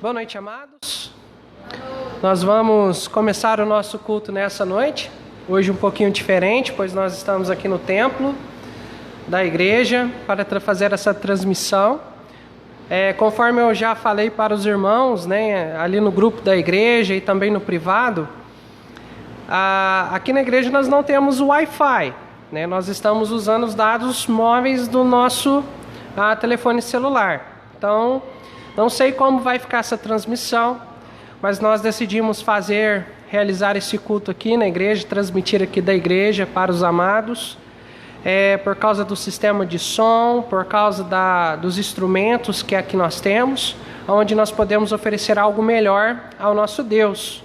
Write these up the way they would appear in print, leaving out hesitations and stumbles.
Boa noite, amados. Nós vamos começar o nosso culto nessa noite. Hoje um pouquinho diferente, pois nós estamos aqui no templo da igreja para fazer essa transmissão. Conforme eu já falei para os irmãos, né, ali no grupo da igreja e também no privado, aqui na igreja nós não temos o Wi-Fi, né, nós estamos usando os dados móveis do nosso telefone celular. Então, não sei como vai ficar essa transmissão, mas nós decidimos realizar esse culto aqui na igreja, transmitir aqui da igreja para os amados, por causa do sistema de som, por causa dos instrumentos que aqui nós temos, onde nós podemos oferecer algo melhor ao nosso Deus.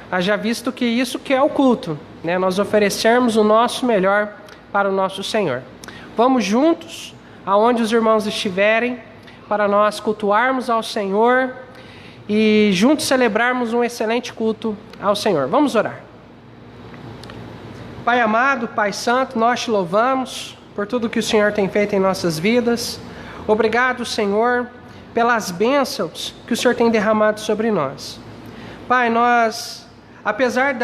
Haja visto que isso que é o culto, né? Nós oferecermos o nosso melhor para o nosso Senhor. Vamos juntos, aonde os irmãos estiverem, para nós cultuarmos ao Senhor e juntos celebrarmos um excelente culto ao Senhor. Vamos orar. Pai amado, Pai santo, nós te louvamos por tudo que o Senhor tem feito em nossas vidas. Obrigado, Senhor, pelas bênçãos que o Senhor tem derramado sobre nós. Pai, nós, apesar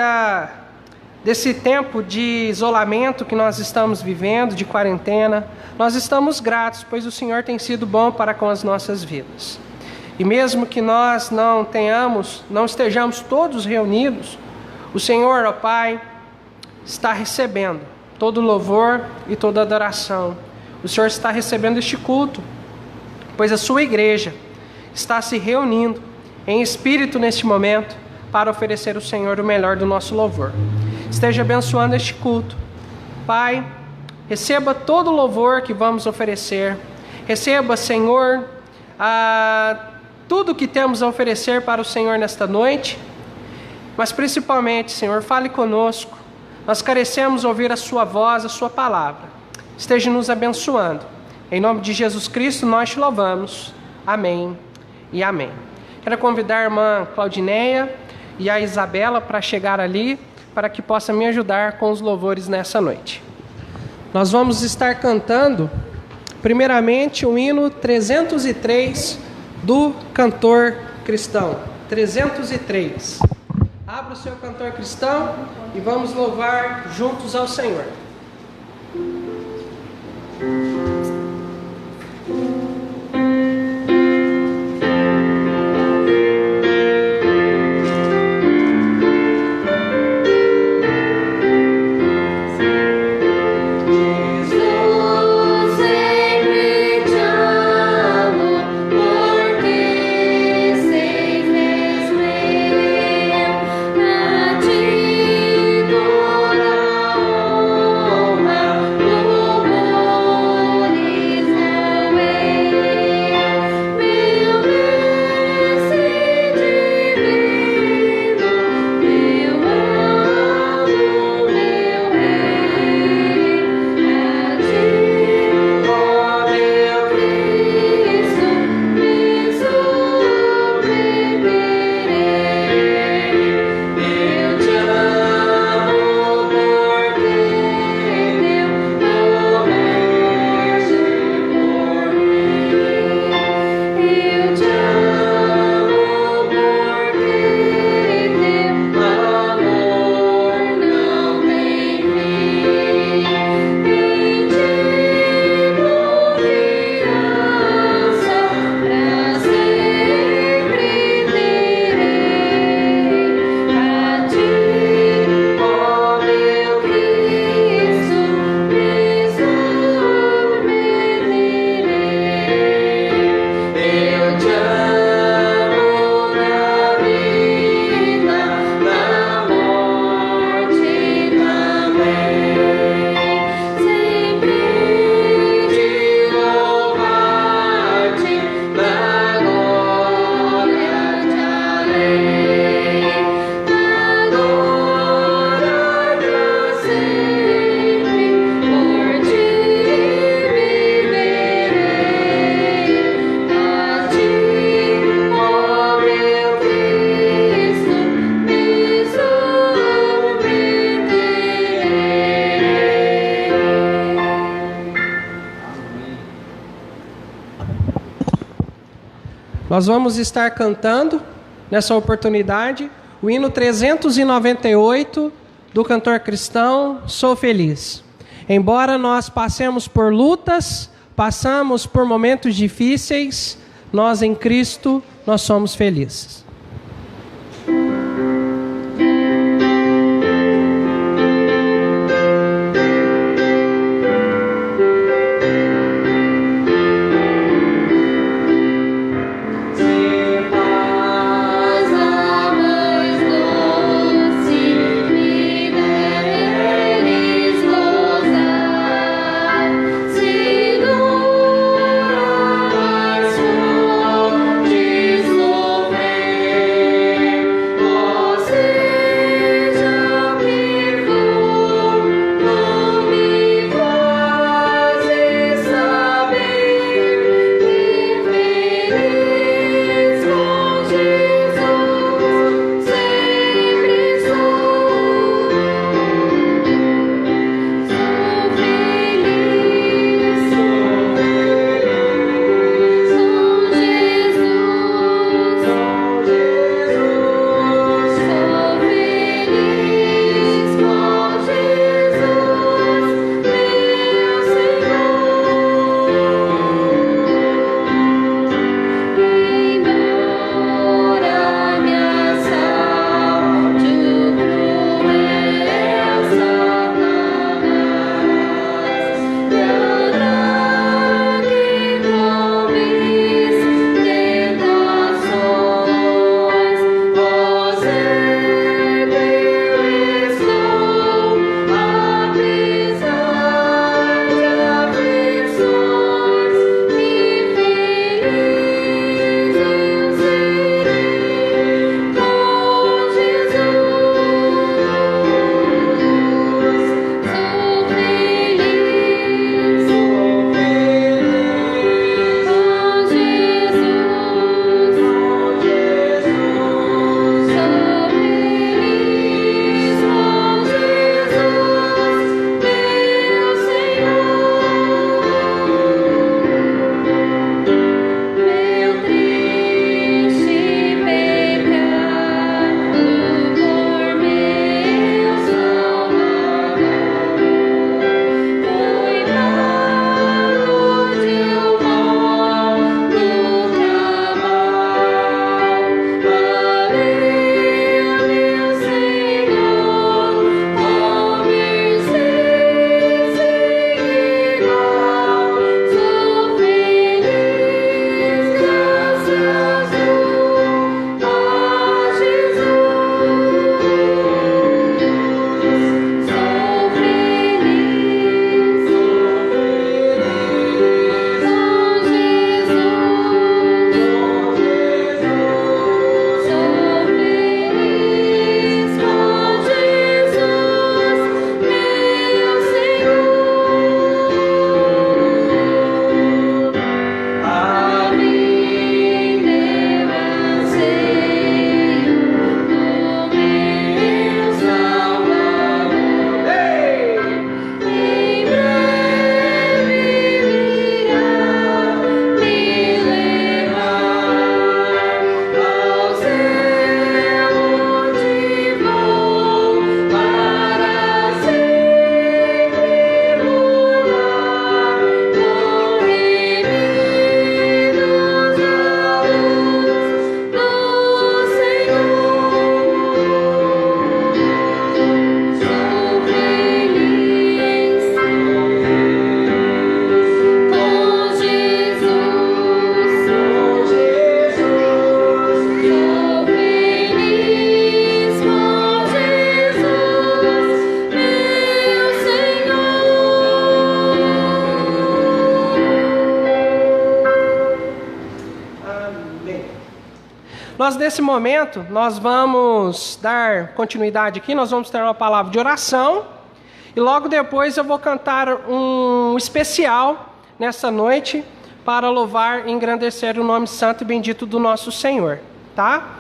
desse tempo de isolamento que nós estamos vivendo, de quarentena, nós estamos gratos, pois o Senhor tem sido bom para com as nossas vidas. E mesmo que nós não estejamos todos reunidos, o Senhor, ó Pai, está recebendo todo louvor e toda adoração. O Senhor está recebendo este culto, pois a sua igreja está se reunindo em espírito neste momento para oferecer ao Senhor o melhor do nosso louvor. Esteja abençoando este culto. Pai, receba todo o louvor que vamos oferecer. Receba, Senhor, tudo que temos a oferecer para o Senhor nesta noite. Mas principalmente, Senhor, fale conosco. Nós carecemos ouvir a sua voz, a sua palavra. Esteja nos abençoando. Em nome de Jesus Cristo, nós te louvamos. Amém e amém. Quero convidar a irmã Claudineia e a Isabela para chegar ali, para que possa me ajudar com os louvores nessa noite. Nós vamos estar cantando, primeiramente, o hino 303 do cantor cristão. 303. Abra o seu cantor cristão e vamos louvar juntos ao Senhor. Oh Nós vamos estar cantando, nessa oportunidade, o hino 398 do cantor cristão Sou Feliz. Embora nós passemos por lutas, passamos por momentos difíceis, nós em Cristo, nós somos felizes. Nós, nesse momento, nós vamos dar continuidade aqui, nós vamos ter uma palavra de oração, e logo depois eu vou cantar um especial nessa noite para louvar e engrandecer o nome santo e bendito do nosso Senhor, tá?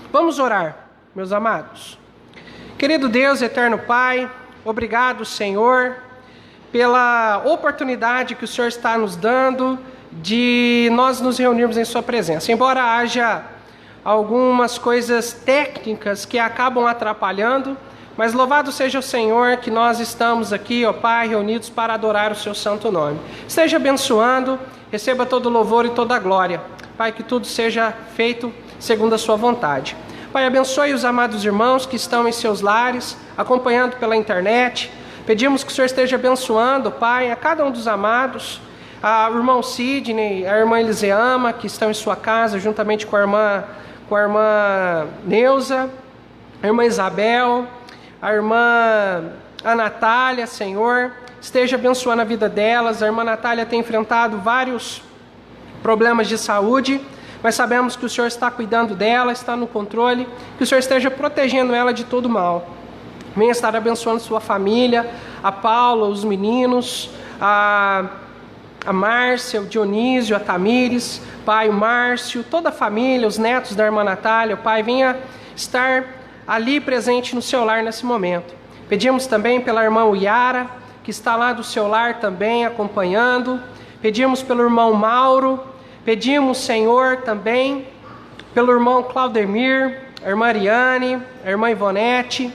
Vamos orar, meus amados. Querido Deus, eterno Pai, obrigado, Senhor, pela oportunidade que o Senhor está nos dando de nós nos reunirmos em sua presença. Embora haja algumas coisas técnicas que acabam atrapalhando, mas louvado seja o Senhor que nós estamos aqui, ó Pai, reunidos para adorar o seu santo nome. Esteja abençoando, receba todo o louvor e toda a glória. Pai, que tudo seja feito segundo a sua vontade. Pai, abençoe os amados irmãos que estão em seus lares, acompanhando pela internet. Pedimos que o Senhor esteja abençoando, Pai, a cada um dos amados, o irmão Sidney, a irmã Eliseama, que estão em sua casa, juntamente com a irmã Neuza, a irmã Isabel, a irmã Natália, Senhor, esteja abençoando a vida delas. A irmã Natália tem enfrentado vários problemas de saúde, mas sabemos que o Senhor está cuidando dela, está no controle, que o Senhor esteja protegendo ela de todo mal. Venha estar abençoando sua família, a Paula, os meninos, a Márcia, o Dionísio, a Tamires, Pai, o Márcio, toda a família, os netos da irmã Natália. Pai, venha estar ali presente no seu lar nesse momento. Pedimos também pela irmã Yara, que está lá do seu lar também acompanhando. Pedimos pelo irmão Mauro. Pedimos, Senhor, também pelo irmão Claudemir, a irmã Ariane, a irmã Ivonete.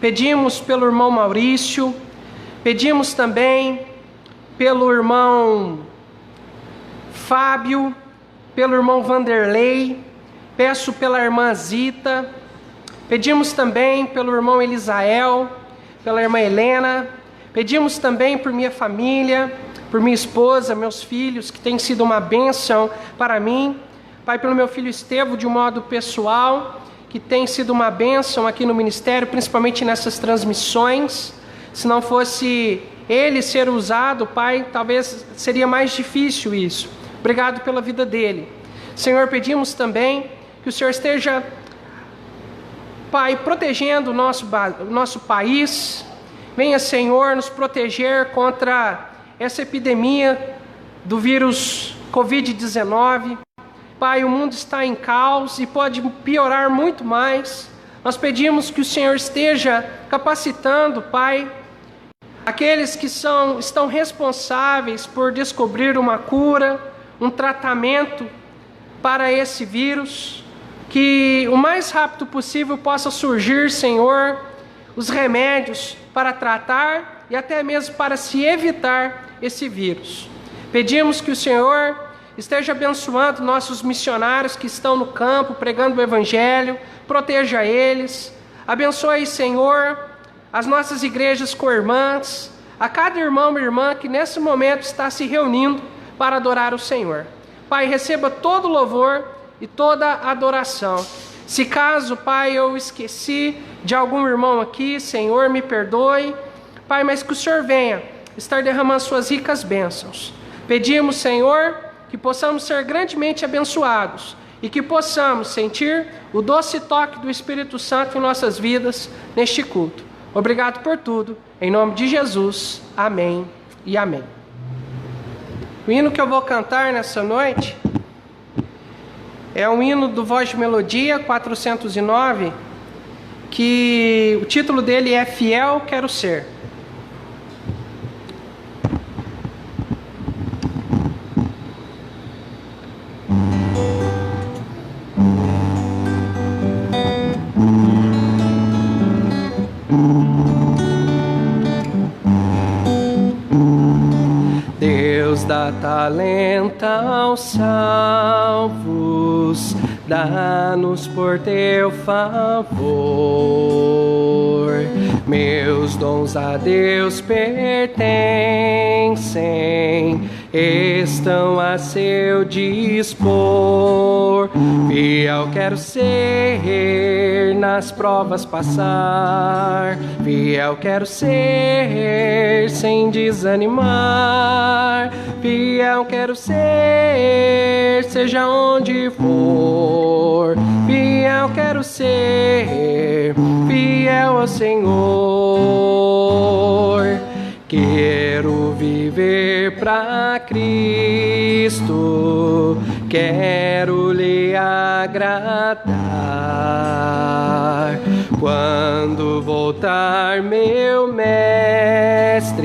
Pedimos pelo irmão Maurício. Pedimos também pelo irmão Fábio, pelo irmão Vanderlei. Peço pela irmã Zita. Pedimos também pelo irmão Elisael, pela irmã Helena. Pedimos também por minha família, por minha esposa, meus filhos, que tem sido uma bênção para mim. Pai, pelo meu filho Estevão, de um modo pessoal, que tem sido uma bênção aqui no ministério, principalmente nessas transmissões. Se não fosse ele ser usado, Pai, talvez seria mais difícil isso. Obrigado pela vida dele. Senhor, pedimos também que o Senhor esteja, Pai, protegendo o nosso país. Venha, Senhor, nos proteger contra essa epidemia do vírus Covid-19. Pai, o mundo está em caos e pode piorar muito mais. Nós pedimos que o Senhor esteja capacitando, Pai, aqueles que estão responsáveis por descobrir uma cura, um tratamento para esse vírus, que o mais rápido possível possa surgir, Senhor, os remédios para tratar e até mesmo para se evitar esse vírus. Pedimos que o Senhor esteja abençoando nossos missionários que estão no campo pregando o Evangelho, proteja eles. Abençoe, Senhor, as nossas igrejas co-irmãs, a cada irmão e irmã que nesse momento está se reunindo para adorar o Senhor. Pai, receba todo o louvor e toda a adoração. Se caso, Pai, eu esqueci de algum irmão aqui, Senhor, me perdoe. Pai, mas que o Senhor venha estar derramando suas ricas bênçãos. Pedimos, Senhor, que possamos ser grandemente abençoados e que possamos sentir o doce toque do Espírito Santo em nossas vidas neste culto. Obrigado por tudo, em nome de Jesus, amém e amém. O hino que eu vou cantar nessa noite é um hino do Voz de Melodia 409, que o título dele é Fiel Quero Ser. Deus dá talento aos salvos, dá-nos por teu favor. Meus dons a Deus pertencem, estão a seu dispor. Fiel quero ser, nas provas passar. Fiel quero ser, sem desanimar. Fiel quero ser, seja onde for. Fiel quero ser, fiel ao Senhor. Quero viver pra Cristo, quero lhe agradar. Quando voltar, meu mestre,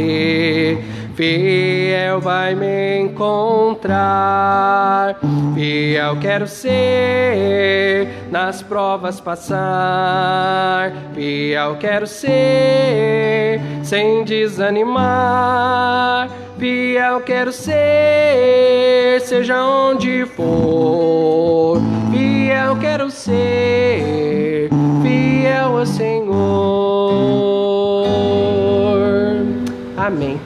fiel vai me encontrar. Fiel quero ser, nas provas passar. Fiel quero ser, sem desanimar. Fiel quero ser, seja onde for. Fiel quero ser, fiel ao Senhor. Amém.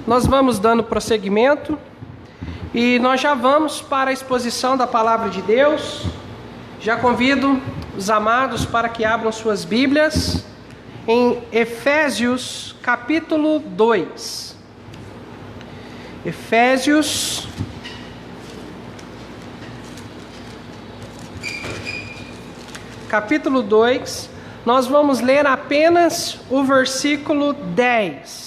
Nós vamos dando prosseguimento e nós já vamos para a exposição da palavra de Deus. Já convido os amados para que abram suas Bíblias em Efésios capítulo 2. Efésios capítulo 2, nós vamos ler apenas o versículo 10.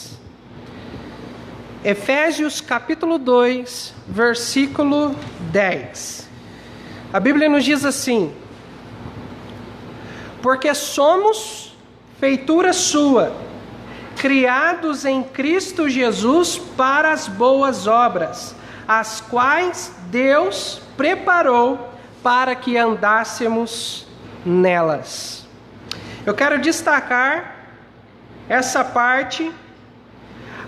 Efésios capítulo 2, versículo 10. A Bíblia nos diz assim: porque somos feitura sua, criados em Cristo Jesus para as boas obras, as quais Deus preparou para que andássemos nelas. Eu quero destacar essa parte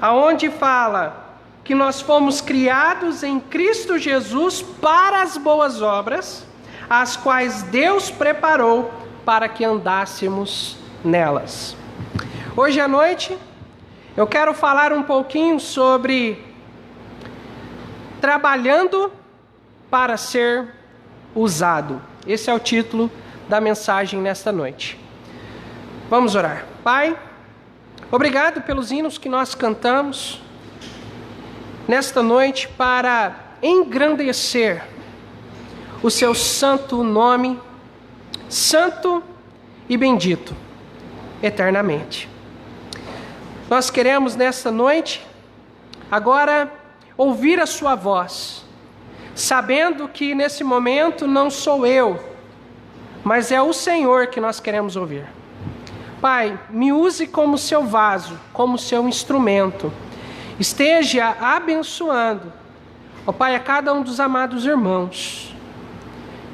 aonde fala que nós fomos criados em Cristo Jesus para as boas obras, as quais Deus preparou para que andássemos nelas. Hoje à noite eu quero falar um pouquinho sobre trabalhando para ser usado. Esse é o título da mensagem nesta noite. Vamos orar. Pai, obrigado pelos hinos que nós cantamos nesta noite para engrandecer o seu santo nome, santo e bendito, eternamente. Nós queremos nesta noite, agora, ouvir a sua voz, sabendo que nesse momento não sou eu, mas é o Senhor que nós queremos ouvir. Pai, me use como seu vaso, como seu instrumento. Esteja abençoando, ó Pai, a cada um dos amados irmãos.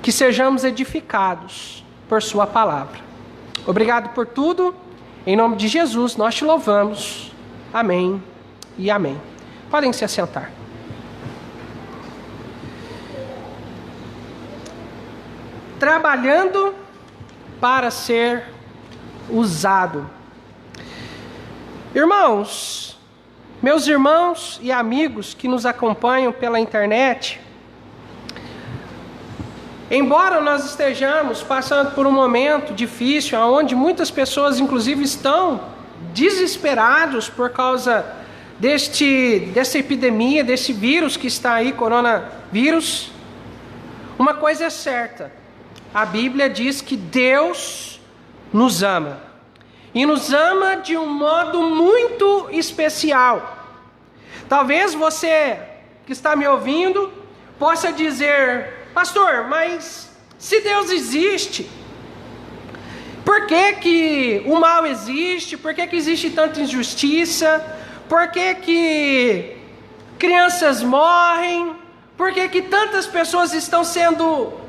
Que sejamos edificados por sua palavra. Obrigado por tudo. Em nome de Jesus, nós te louvamos. Amém e amém. Podem se assentar. Trabalhando para ser usado. Irmãos, meus irmãos e amigos que nos acompanham pela internet, embora nós estejamos passando por um momento difícil, onde muitas pessoas inclusive estão desesperados por causa dessa epidemia, desse vírus que está aí, coronavírus, uma coisa é certa: a Bíblia diz que Deus nos ama, e nos ama de um modo muito especial. Talvez você que está me ouvindo possa dizer: pastor, mas se Deus existe, por que o mal existe? Por que existe tanta injustiça? Por que crianças morrem? Por que tantas pessoas estão sendo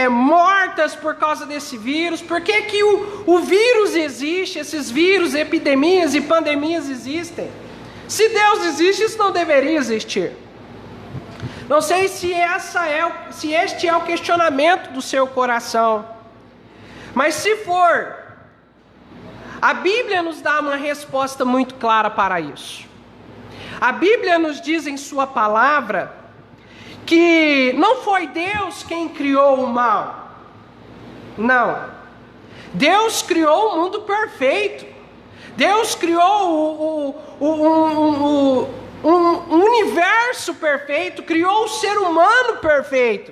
mortas por causa desse vírus? Por que o vírus existe? Esses vírus, epidemias e pandemias existem. Se Deus existe, isso não deveria existir. Não sei se este é o questionamento do seu coração, mas se for, a Bíblia nos dá uma resposta muito clara para isso. A Bíblia nos diz em sua palavra que não foi Deus quem criou o mal. Não. Deus criou o mundo perfeito. Deus criou um universo perfeito, criou o ser humano perfeito,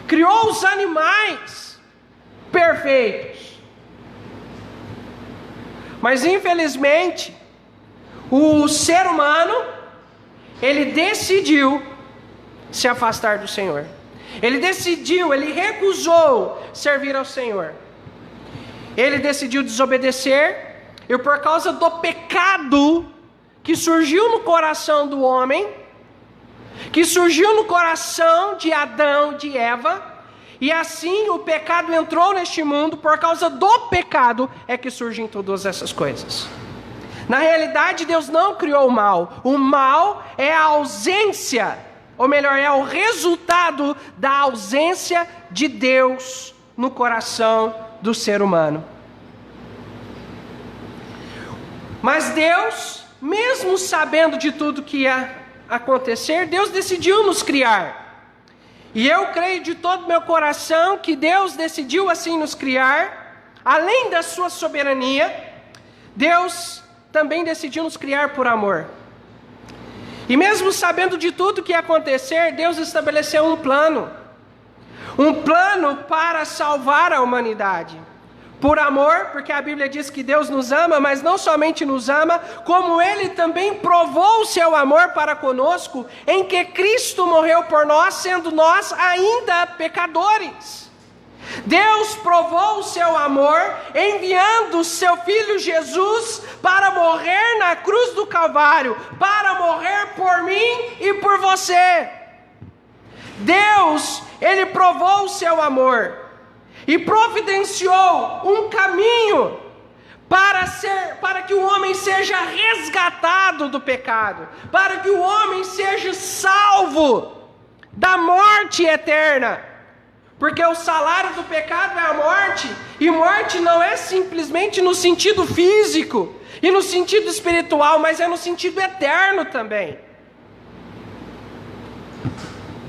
criou os animais perfeitos. Mas infelizmente, o ser humano, ele decidiu se afastar do Senhor. Ele decidiu, ele recusou servir ao Senhor. Ele decidiu desobedecer, e por causa do pecado que surgiu no coração do homem, que surgiu no coração de Adão, de Eva, e assim o pecado entrou neste mundo, por causa do pecado é que surgem todas essas coisas. Na realidade, Deus não criou o mal é a ausência, ou melhor, é o resultado da ausência de Deus no coração do ser humano. Mas Deus, mesmo sabendo de tudo que ia acontecer, Deus decidiu nos criar. E eu creio de todo o meu coração que Deus decidiu assim nos criar, além da sua soberania, Deus também decidiu nos criar por amor. E mesmo sabendo de tudo que ia acontecer, Deus estabeleceu um plano para salvar a humanidade. Por amor, porque a Bíblia diz que Deus nos ama, mas não somente nos ama, como Ele também provou o seu amor para conosco, em que Cristo morreu por nós, sendo nós ainda pecadores. Deus provou o seu amor, enviando o seu Filho Jesus para morrer na cruz do Calvário, para morrer por mim e por você. Deus, Ele provou o seu amor e providenciou um caminho para que o homem seja resgatado do pecado, para que o homem seja salvo da morte eterna. Porque o salário do pecado é a morte, e morte não é simplesmente no sentido físico e no sentido espiritual, mas é no sentido eterno também.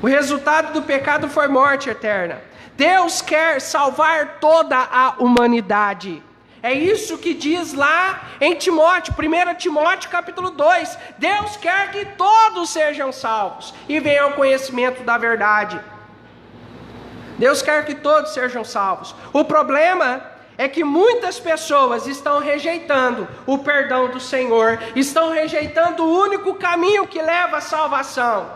O resultado do pecado foi morte eterna. Deus quer salvar toda a humanidade. É isso que diz lá em Timóteo, 1 Timóteo capítulo 2. Deus quer que todos sejam salvos e venham ao conhecimento da verdade. Deus quer que todos sejam salvos. O problema é que muitas pessoas estão rejeitando o perdão do Senhor, estão rejeitando o único caminho que leva à salvação.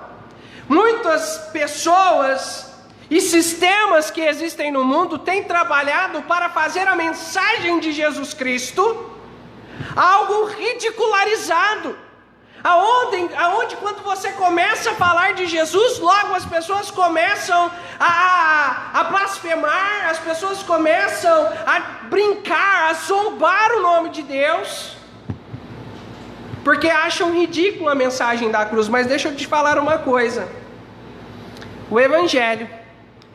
Muitas pessoas e sistemas que existem no mundo têm trabalhado para fazer a mensagem de Jesus Cristo algo ridicularizado. Aonde quando você começa a falar de Jesus, logo as pessoas começam a blasfemar, as pessoas começam a brincar, a zombar o nome de Deus, porque acham ridícula a mensagem da cruz. Mas deixa eu te falar uma coisa: o Evangelho,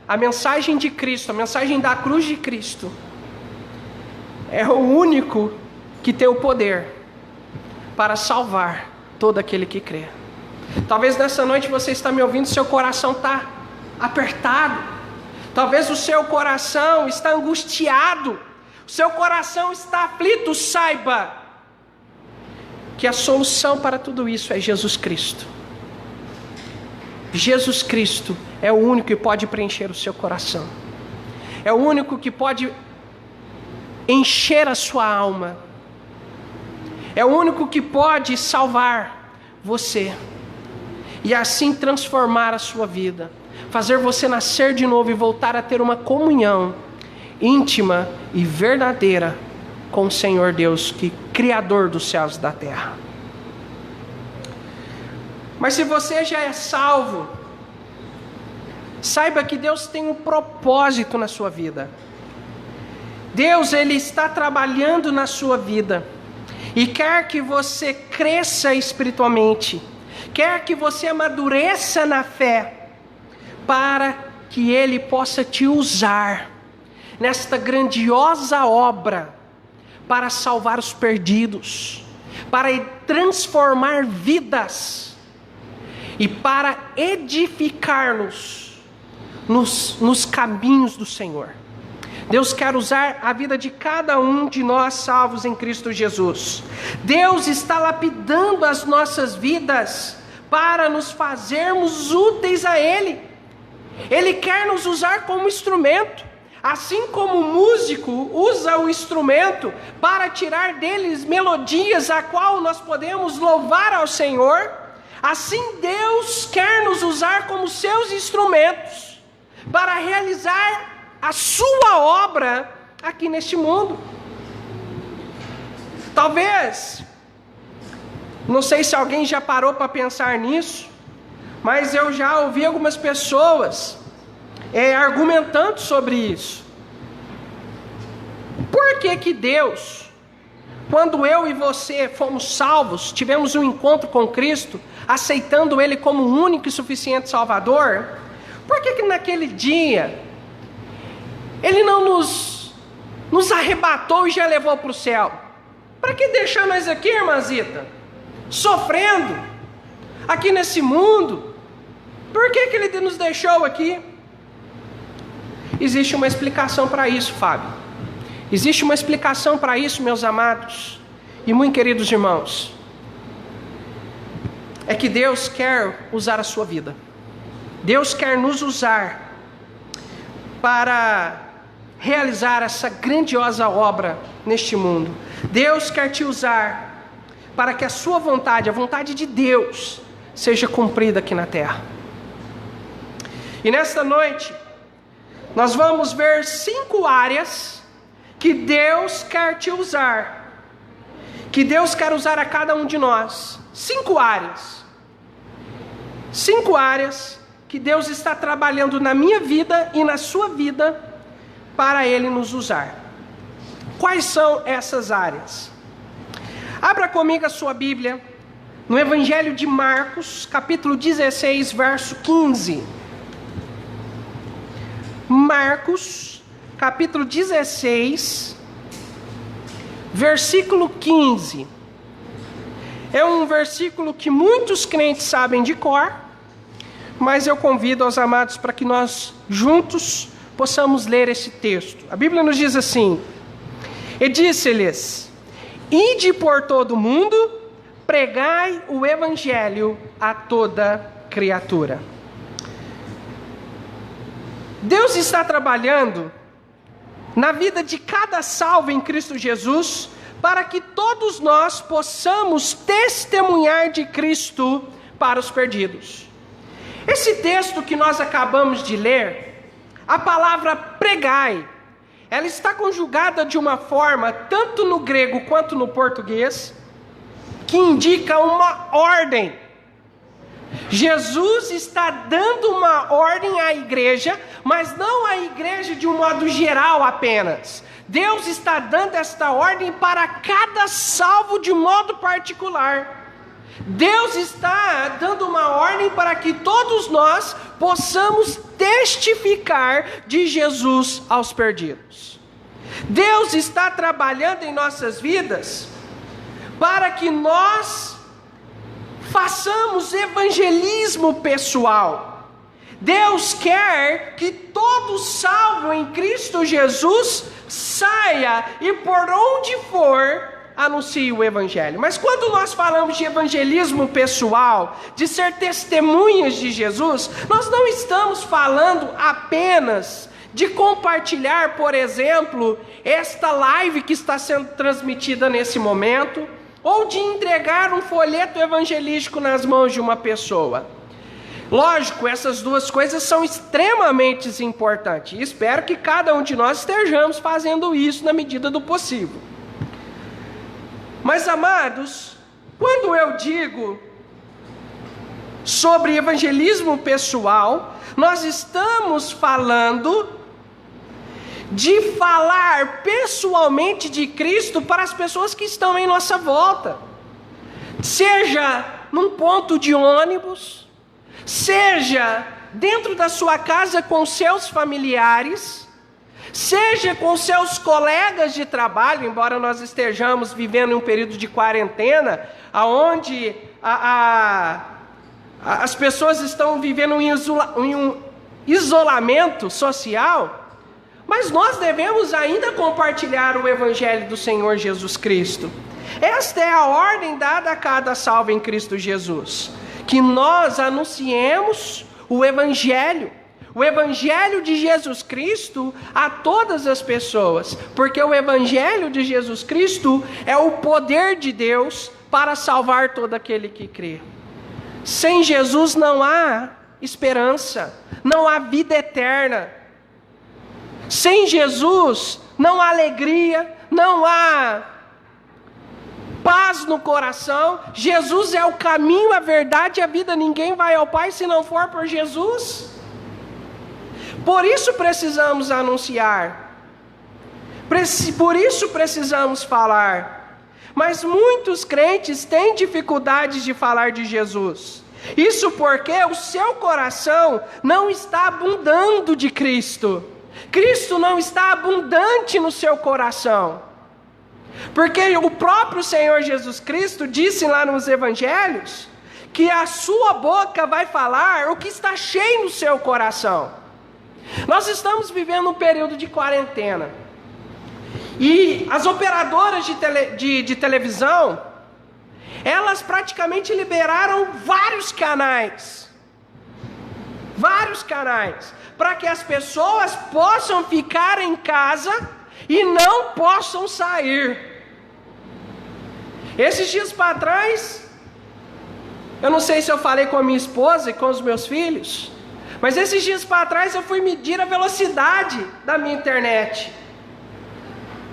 a mensagem de Cristo, a mensagem da cruz de Cristo, é o único que tem o poder para salvar todo aquele que crê. Talvez nessa noite você está me ouvindo, seu coração está apertado, talvez o seu coração está angustiado, o seu coração está aflito. Saiba que a solução para tudo isso é Jesus Cristo. Jesus Cristo é o único que pode preencher o seu coração, é o único que pode encher a sua alma, é o único que pode salvar você e assim transformar a sua vida, fazer você nascer de novo e voltar a ter uma comunhão íntima e verdadeira com o Senhor Deus, que Criador dos céus e da terra. Mas se você já é salvo, saiba que Deus tem um propósito na sua vida. Deus, Ele está trabalhando na sua vida e quer que você cresça espiritualmente, quer que você amadureça na fé, para que Ele possa te usar nesta grandiosa obra para salvar os perdidos, para transformar vidas e para edificar-nos nos caminhos do Senhor. Deus quer usar a vida de cada um de nós salvos em Cristo Jesus. Deus está lapidando as nossas vidas para nos fazermos úteis a Ele. Ele quer nos usar como instrumento. Assim como o músico usa o instrumento para tirar deles melodias a qual nós podemos louvar ao Senhor, assim Deus quer nos usar como seus instrumentos para realizar a sua obra aqui neste mundo. Talvez, não sei se alguém já parou para pensar nisso, mas eu já ouvi algumas pessoas argumentando sobre isso. Por que Deus, quando eu e você fomos salvos, tivemos um encontro com Cristo, aceitando Ele como o único e suficiente Salvador, por que naquele dia Ele não nos arrebatou e já levou para o céu? Para que deixar nós aqui, irmãzita, sofrendo aqui nesse mundo? Por que Ele nos deixou aqui? Existe uma explicação para isso, Fábio. Existe uma explicação para isso, meus amados e muito queridos irmãos. É que Deus quer usar a sua vida. Deus quer nos usar para realizar essa grandiosa obra neste mundo. Deus quer te usar para que a sua vontade, a vontade de Deus, seja cumprida aqui na terra. E nesta noite, nós vamos ver 5 áreas que Deus quer te usar, que Deus quer usar a cada um de nós. 5 áreas. 5 áreas que Deus está trabalhando na minha vida e na sua vida para Ele nos usar. Quais são essas áreas? Abra comigo a sua Bíblia no Evangelho de Marcos, capítulo 16, verso 15. Marcos, capítulo 16, versículo 15. É um versículo que muitos crentes sabem de cor, mas eu convido aos amados para que nós juntos possamos ler esse texto. A Bíblia nos diz assim: e disse-lhes: ide por todo o mundo, pregai o evangelho a toda criatura. Deus está trabalhando na vida de cada salvo em Cristo Jesus, para que todos nós possamos testemunhar de Cristo para os perdidos. Esse texto que nós acabamos de ler, a palavra pregai, ela está conjugada de uma forma, tanto no grego quanto no português, que indica uma ordem. Jesus está dando uma ordem à igreja, mas não à igreja de um modo geral apenas. Deus está dando esta ordem para cada salvo de modo particular. Deus está dando uma ordem para que todos nós possamos testificar de Jesus aos perdidos. Deus está trabalhando em nossas vidas para que nós façamos evangelismo pessoal. Deus quer que todo salvo em Cristo Jesus saia e por onde for anuncie o evangelho. Mas quando nós falamos de evangelismo pessoal, de ser testemunhas de Jesus, nós não estamos falando apenas de compartilhar, por exemplo, esta live que está sendo transmitida nesse momento, ou de entregar um folheto evangelístico nas mãos de uma pessoa. Lógico, essas duas coisas são extremamente importantes. E espero que cada um de nós estejamos fazendo isso na medida do possível. Mas, amados, quando eu digo sobre evangelismo pessoal, nós estamos falando de falar pessoalmente de Cristo para as pessoas que estão em nossa volta. Seja num ponto de ônibus, seja dentro da sua casa com seus familiares, seja com seus colegas de trabalho, embora nós estejamos vivendo em um período de quarentena, onde as pessoas estão vivendo em um isolamento social, mas nós devemos ainda compartilhar o evangelho do Senhor Jesus Cristo. Esta é a ordem dada a cada salvo em Cristo Jesus, que nós anunciemos o evangelho de Jesus Cristo a todas as pessoas, porque o evangelho de Jesus Cristo é o poder de Deus para salvar todo aquele que crê. Sem Jesus não há esperança, não há vida eterna. Sem Jesus, não há alegria, não há paz no coração. Jesus é o caminho, a verdade e a vida. Ninguém vai ao Pai se não for por Jesus. Por isso precisamos anunciar. Por isso precisamos falar. Mas muitos crentes têm dificuldades de falar de Jesus. Isso porque o seu coração não está abundando de Cristo. Cristo não está abundante no seu coração. Porque o próprio Senhor Jesus Cristo disse lá nos Evangelhos que a sua boca vai falar o que está cheio no seu coração. Nós estamos vivendo um período de quarentena. E as operadoras de televisão, elas praticamente liberaram vários canais. Para que as pessoas possam ficar em casa e não possam sair. Esses dias para trás, eu não sei se eu falei com a minha esposa e com os meus filhos, mas esses dias para trás eu fui medir a velocidade da minha internet.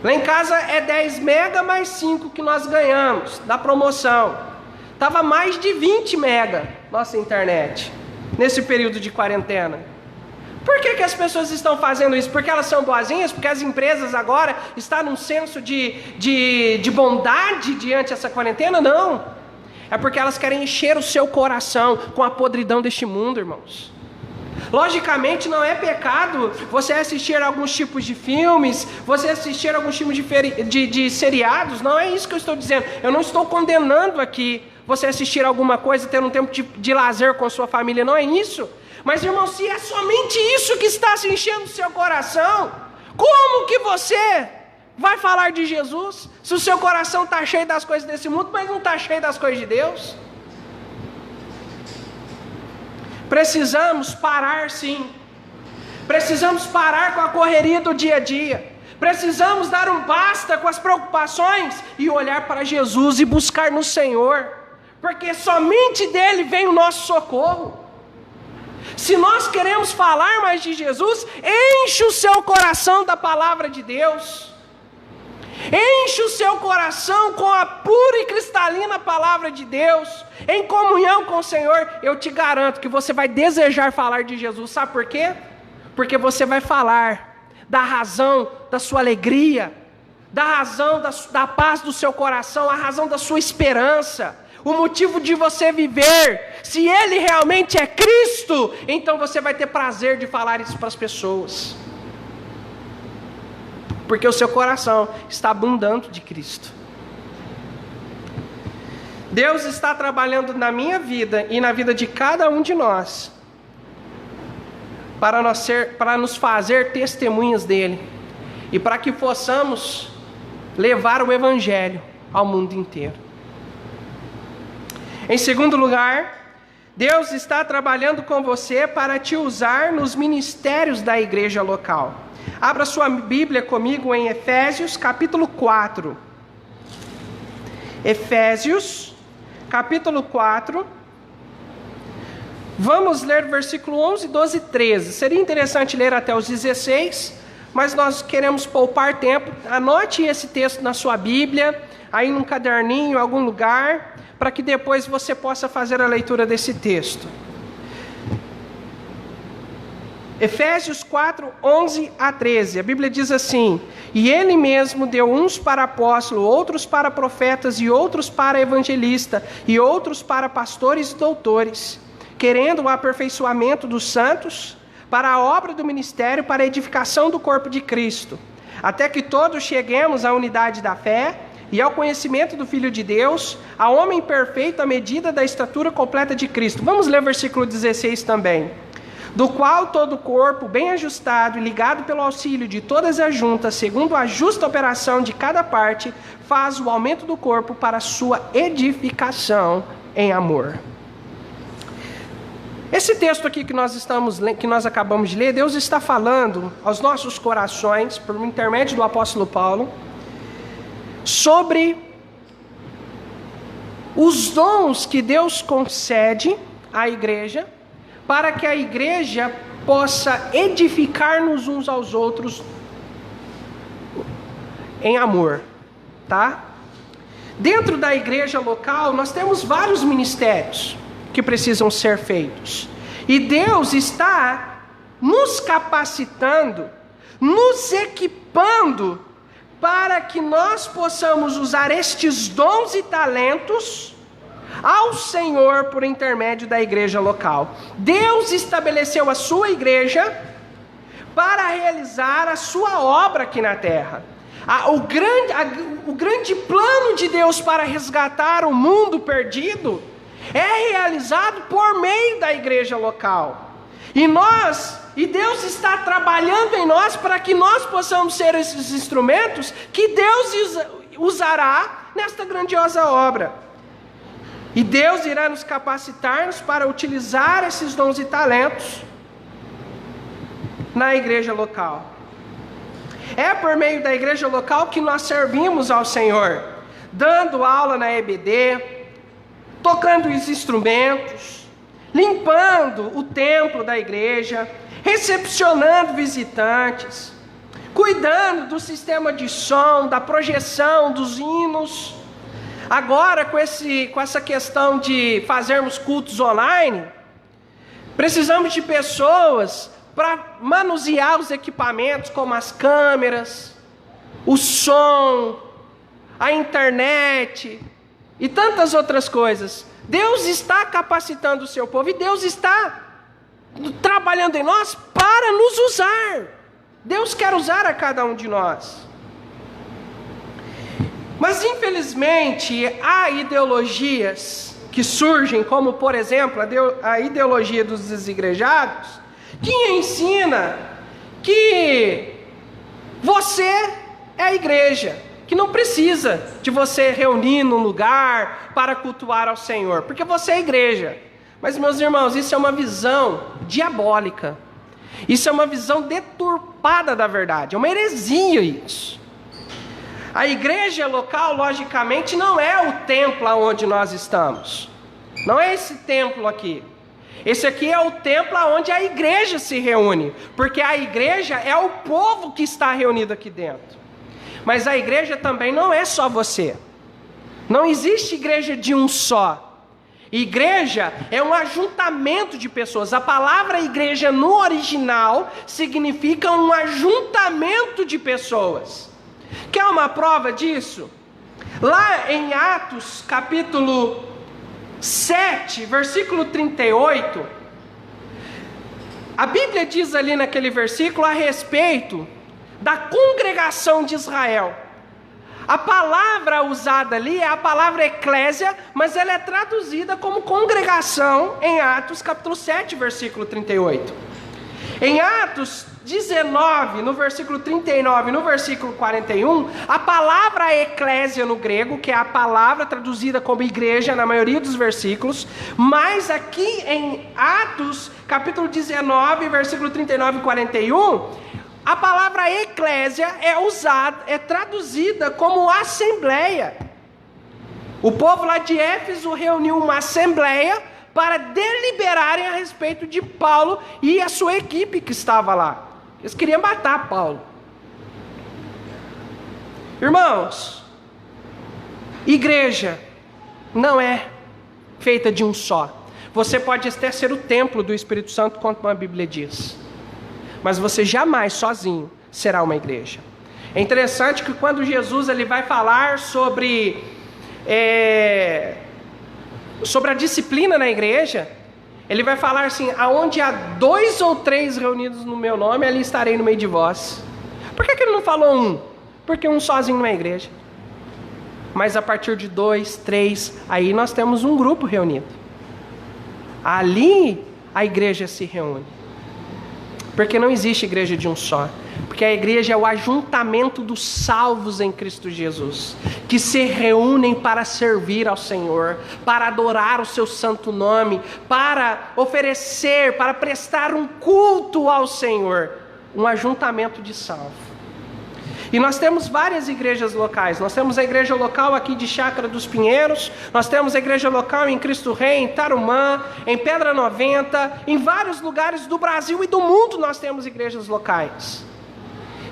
Lá em casa é 10 mega mais 5 que nós ganhamos da promoção. Estava mais de 20 mega nossa internet nesse período de quarentena. Por que as pessoas estão fazendo isso? Porque elas são boazinhas? Porque as empresas agora estão num senso de bondade diante dessa quarentena? Não. É porque elas querem encher o seu coração com a podridão deste mundo, irmãos. Logicamente não é pecado você assistir alguns tipos de filmes, você assistir alguns tipos de seriados, não é isso que eu estou dizendo. Eu não estou condenando aqui você assistir alguma coisa, ter um tempo de lazer com a sua família, não é isso. Mas, irmão, se é somente isso que está se enchendo o seu coração, como que você vai falar de Jesus? Se o seu coração está cheio das coisas desse mundo, mas não está cheio das coisas de Deus? Precisamos parar, sim. Precisamos parar com a correria do dia a dia. Precisamos dar um basta com as preocupações e olhar para Jesus e buscar no Senhor, porque somente dele vem o nosso socorro. Se nós queremos falar mais de Jesus, enche o seu coração da palavra de Deus. Enche o seu coração com a pura e cristalina palavra de Deus, em comunhão com o Senhor. Eu te garanto que você vai desejar falar de Jesus. Sabe por quê? Porque você vai falar da razão da sua alegria, da razão da paz do seu coração, a razão da sua esperança, o motivo de você viver. Se Ele realmente é Cristo, então você vai ter prazer de falar isso para as pessoas. Porque o seu coração está abundando de Cristo. Deus está trabalhando na minha vida e na vida de cada um de nós para nos fazer testemunhas dEle e para que possamos levar o Evangelho ao mundo inteiro. Em segundo lugar, Deus está trabalhando com você para te usar nos ministérios da igreja local. Abra sua Bíblia comigo em Efésios capítulo 4. Efésios capítulo 4. Vamos ler versículo 11, 12 e 13. Seria interessante ler até os 16, mas nós queremos poupar tempo. Anote esse texto na sua Bíblia, aí num caderninho, em algum lugar, para que depois você possa fazer a leitura desse texto. Efésios 4, 11 a 13, a Bíblia diz assim: E Ele mesmo deu uns para apóstolos, outros para profetas, e outros para evangelistas, e outros para pastores e doutores, querendo o aperfeiçoamento dos santos, para a obra do ministério, para a edificação do corpo de Cristo, até que todos cheguemos à unidade da fé, e ao conhecimento do Filho de Deus, a homem perfeito à medida da estatura completa de Cristo. Vamos ler o versículo 16 também. Do qual todo o corpo, bem ajustado e ligado pelo auxílio de todas as juntas, segundo a justa operação de cada parte, faz o aumento do corpo para a sua edificação em amor. Esse texto aqui que nós acabamos de ler, Deus está falando aos nossos corações, por intermédio do apóstolo Paulo, sobre os dons que Deus concede à igreja, para que a igreja possa edificar-nos uns aos outros em amor, tá? Dentro da igreja local, nós temos vários ministérios que precisam ser feitos. E Deus está nos capacitando, nos equipando para que nós possamos usar estes dons e talentos ao Senhor por intermédio da igreja local. Deus estabeleceu a sua igreja para realizar a sua obra aqui na terra. O grande plano de Deus para resgatar o mundo perdido é realizado por meio da igreja local. E Deus está trabalhando em nós para que nós possamos ser esses instrumentos que Deus usará nesta grandiosa obra. E Deus irá nos capacitar-nos para utilizar esses dons e talentos na igreja local. É por meio da igreja local que nós servimos ao Senhor, dando aula na EBD, tocando os instrumentos, limpando o templo da igreja, recepcionando visitantes, cuidando do sistema de som, da projeção dos hinos. Agora, com essa questão de fazermos cultos online, precisamos de pessoas para manusear os equipamentos, como as câmeras, o som, a internet e tantas outras coisas. Deus está capacitando o seu povo e Deus está trabalhando em nós para nos usar. Deus quer usar a cada um de nós. Mas infelizmente há ideologias que surgem, como por exemplo a ideologia dos desigrejados, que ensina que você é a igreja, que não precisa de você reunir num lugar para cultuar ao Senhor, porque você é a igreja. Mas, meus irmãos, isso é uma visão diabólica. Isso é uma visão deturpada da verdade. É uma heresia isso. A igreja local, logicamente, não é o templo onde nós estamos. Não é esse templo aqui. Esse aqui é o templo onde a igreja se reúne. Porque a igreja é o povo que está reunido aqui dentro. Mas a igreja também não é só você. Não existe igreja de um só. Igreja é um ajuntamento de pessoas. A palavra igreja no original significa um ajuntamento de pessoas. Quer uma prova disso? Lá em Atos capítulo 7, versículo 38, a Bíblia diz ali naquele versículo a respeito da congregação de Israel. A palavra usada ali é a palavra eclésia, mas ela é traduzida como congregação em Atos capítulo 7, versículo 38. Em Atos 19, no versículo 39 e no versículo 41, a palavra eclésia no grego, que é a palavra traduzida como igreja na maioria dos versículos, mas aqui em Atos capítulo 19, versículo 39 e 41, a palavra eclésia é traduzida como assembleia. O povo lá de Éfeso reuniu uma assembleia para deliberarem a respeito de Paulo e a sua equipe que estava lá. Eles queriam matar Paulo. Irmãos, igreja não é feita de um só. Você pode até ser o templo do Espírito Santo, como a Bíblia diz. Mas você jamais sozinho será uma igreja. É interessante que quando Jesus ele vai falar sobre a disciplina na igreja, ele vai falar assim: aonde há 2 ou 3 reunidos no meu nome, ali estarei no meio de vós. Por que ele não falou um? Porque um sozinho não é igreja. Mas a partir de 2, 3, aí nós temos um grupo reunido. Ali a igreja se reúne. Porque não existe igreja de um só. Porque a igreja é o ajuntamento dos salvos em Cristo Jesus, que se reúnem para servir ao Senhor, para adorar o seu santo nome, para oferecer, para prestar um culto ao Senhor. Um ajuntamento de salvos. E nós temos várias igrejas locais. Nós temos a igreja local aqui de Chácara dos Pinheiros, nós temos a igreja local em Cristo Rei, em Tarumã, em Pedra 90, em vários lugares do Brasil e do mundo nós temos igrejas locais.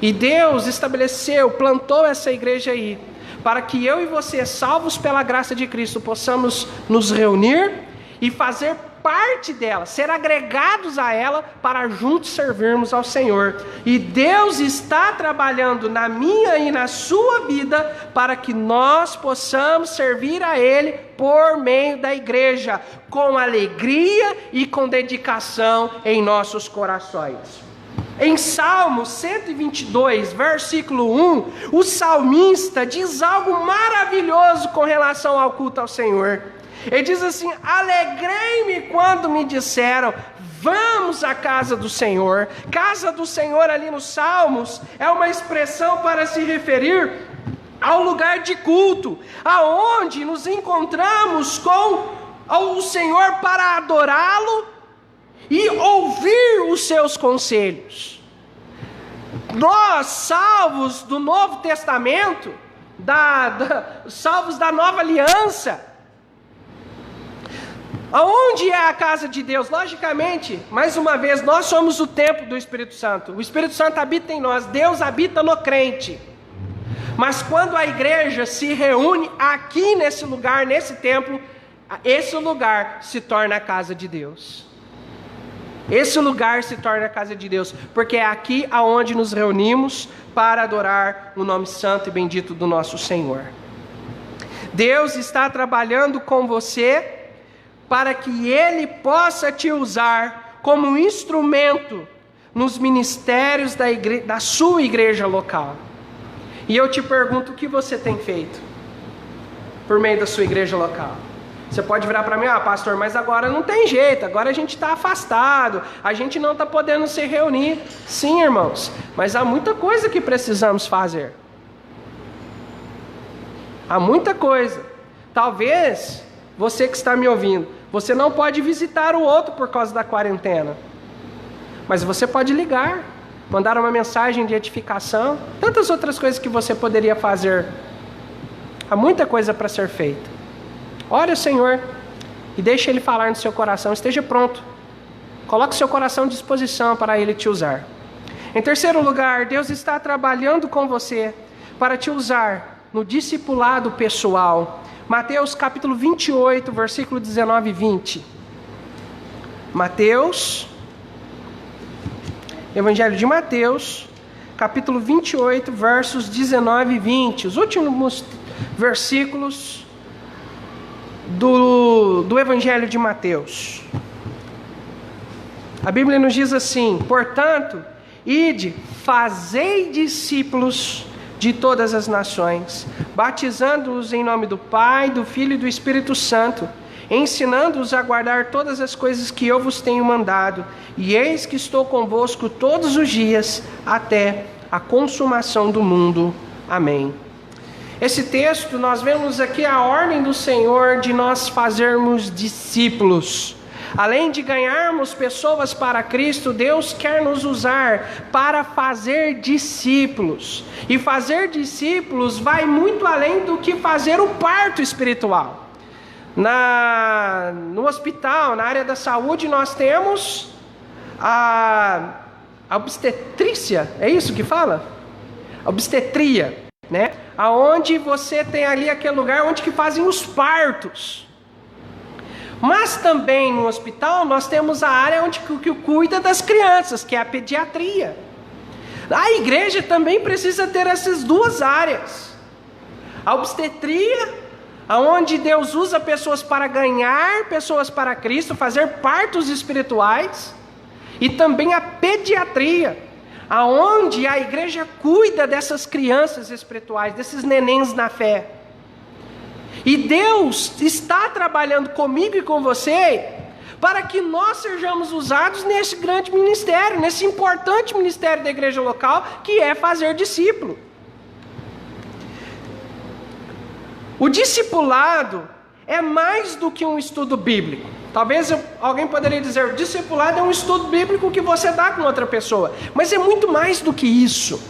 E Deus estabeleceu, plantou essa igreja aí, para que eu e você, salvos pela graça de Cristo, possamos nos reunir e fazer parte dela, ser agregados a ela, para juntos servirmos ao Senhor. E Deus está trabalhando na minha e na sua vida, para que nós possamos servir a Ele por meio da igreja, com alegria e com dedicação em nossos corações. Em Salmo 122, versículo 1, o salmista diz algo maravilhoso com relação ao culto ao Senhor. Ele diz assim: alegrei-me quando me disseram, vamos à casa do Senhor. Casa do Senhor ali nos Salmos é uma expressão para se referir ao lugar de culto, aonde nos encontramos com o Senhor para adorá-lo e ouvir os seus conselhos. Nós, salvos do Novo Testamento, salvos da Nova Aliança, aonde é a casa de Deus? Logicamente, mais uma vez, nós somos o templo do Espírito Santo. O Espírito Santo habita em nós, Deus habita no crente. Mas quando a igreja se reúne aqui nesse lugar, nesse templo, esse lugar se torna a casa de Deus. Esse lugar se torna a casa de Deus, porque é aqui aonde nos reunimos para adorar o nome santo e bendito do nosso Senhor. Deus está trabalhando com você para que Ele possa te usar como instrumento nos ministérios da sua igreja local. E eu te pergunto, o que você tem feito por meio da sua igreja local? Você pode virar para mim: pastor, mas agora não tem jeito, agora a gente está afastado, a gente não está podendo se reunir. Sim, irmãos, mas há muita coisa que precisamos fazer. Há muita coisa. Talvez, você que está me ouvindo, você não pode visitar o outro por causa da quarentena, mas você pode ligar, mandar uma mensagem de edificação, tantas outras coisas que você poderia fazer. Há muita coisa para ser feita. Ore ao Senhor e deixe Ele falar no seu coração. Esteja pronto. Coloque seu coração à disposição para Ele te usar. Em terceiro lugar, Deus está trabalhando com você para te usar no discipulado pessoal. Mateus capítulo 28, versículo 19 e 20. Evangelho de Mateus, capítulo 28, versos 19 e 20. Os últimos versículos do Evangelho de Mateus. A Bíblia nos diz assim: portanto, ide, fazei discípulos de todas as nações, batizando-os em nome do Pai, do Filho e do Espírito Santo, ensinando-os a guardar todas as coisas que eu vos tenho mandado, e eis que estou convosco todos os dias, até a consumação do mundo. Amém. Esse texto, nós vemos aqui a ordem do Senhor de nós fazermos discípulos. Além de ganharmos pessoas para Cristo, Deus quer nos usar para fazer discípulos. E fazer discípulos vai muito além do que fazer o parto espiritual. No hospital, na área da saúde, nós temos a obstetrícia, é isso que fala? A obstetria, né? Aonde você tem ali aquele lugar onde que fazem os partos. Mas também no hospital nós temos a área onde que cuida das crianças, que é a pediatria. A igreja também precisa ter essas duas áreas. A obstetria, aonde Deus usa pessoas para ganhar pessoas para Cristo, fazer partos espirituais, e também a pediatria, aonde a igreja cuida dessas crianças espirituais, desses nenéns na fé. E Deus está trabalhando comigo e com você para que nós sejamos usados nesse grande ministério, nesse importante ministério da igreja local, que é fazer discípulo. O discipulado é mais do que um estudo bíblico. Talvez alguém poderia dizer: o discipulado é um estudo bíblico que você dá com outra pessoa. Mas é muito mais do que isso.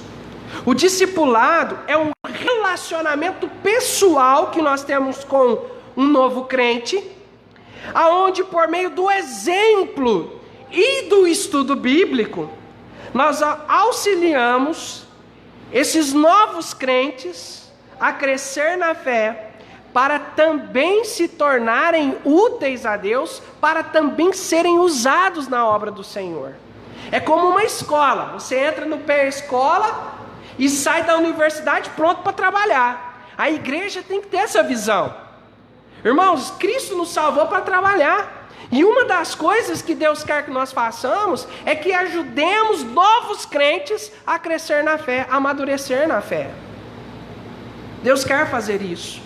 O discipulado é um relacionamento pessoal que nós temos com um novo crente, aonde por meio do exemplo e do estudo bíblico, nós auxiliamos esses novos crentes a crescer na fé, para também se tornarem úteis a Deus, para também serem usados na obra do Senhor. É como uma escola, você entra no pré-escola e sai da universidade pronto para trabalhar. A igreja tem que ter essa visão. Irmãos, Cristo nos salvou para trabalhar. E uma das coisas que Deus quer que nós façamos é que ajudemos novos crentes a crescer na fé, a amadurecer na fé. Deus quer fazer isso.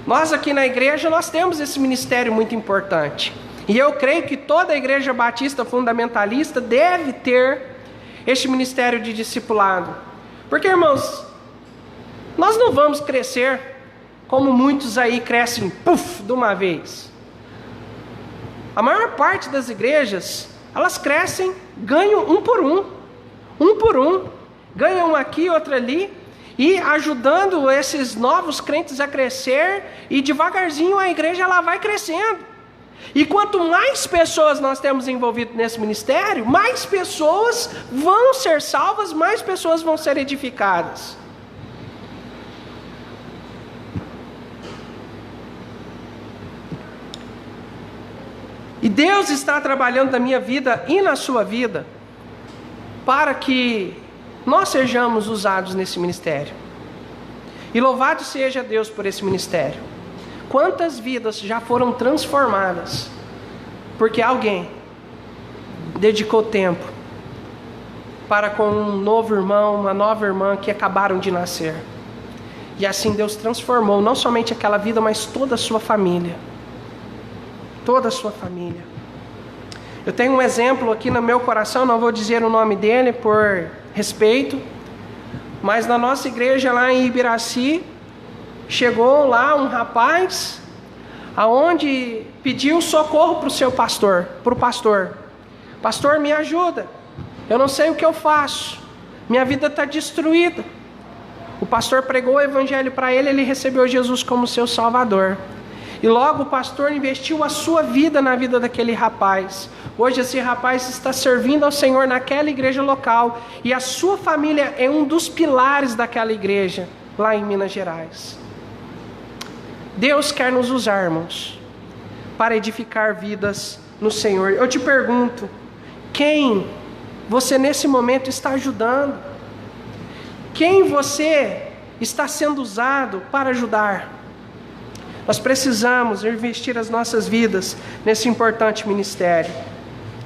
Nós aqui na igreja, nós temos esse ministério muito importante. E eu creio que toda a igreja batista fundamentalista deve ter este ministério de discipulado. Porque, irmãos, nós não vamos crescer como muitos aí crescem, de uma vez. A maior parte das igrejas, elas crescem, ganham um por um. Ganham um aqui, outro ali, e ajudando esses novos crentes a crescer, e devagarzinho a igreja ela vai crescendo. E quanto mais pessoas nós temos envolvidos nesse ministério, mais pessoas vão ser salvas, mais pessoas vão ser edificadas. E Deus está trabalhando na minha vida e na sua vida, para que nós sejamos usados nesse ministério. E louvado seja Deus por esse ministério. Quantas vidas já foram transformadas, porque alguém dedicou tempo para com um novo irmão, uma nova irmã que acabaram de nascer. E assim Deus transformou não somente aquela vida, mas toda a sua família. Toda a sua família. Eu tenho um exemplo aqui no meu coração, não vou dizer o nome dele por respeito, mas na nossa igreja lá em Ibiraci, chegou lá um rapaz, aonde pediu socorro para o seu pastor, para o pastor. Pastor, me ajuda, eu não sei o que eu faço, minha vida está destruída. O pastor pregou o evangelho para ele, ele recebeu Jesus como seu salvador. E logo o pastor investiu a sua vida na vida daquele rapaz. Hoje esse rapaz está servindo ao Senhor naquela igreja local. E a sua família é um dos pilares daquela igreja, lá em Minas Gerais. Deus quer nos usar, irmãos, para edificar vidas no Senhor. Eu te pergunto, quem você nesse momento está ajudando? Quem você está sendo usado para ajudar? Nós precisamos investir as nossas vidas nesse importante ministério.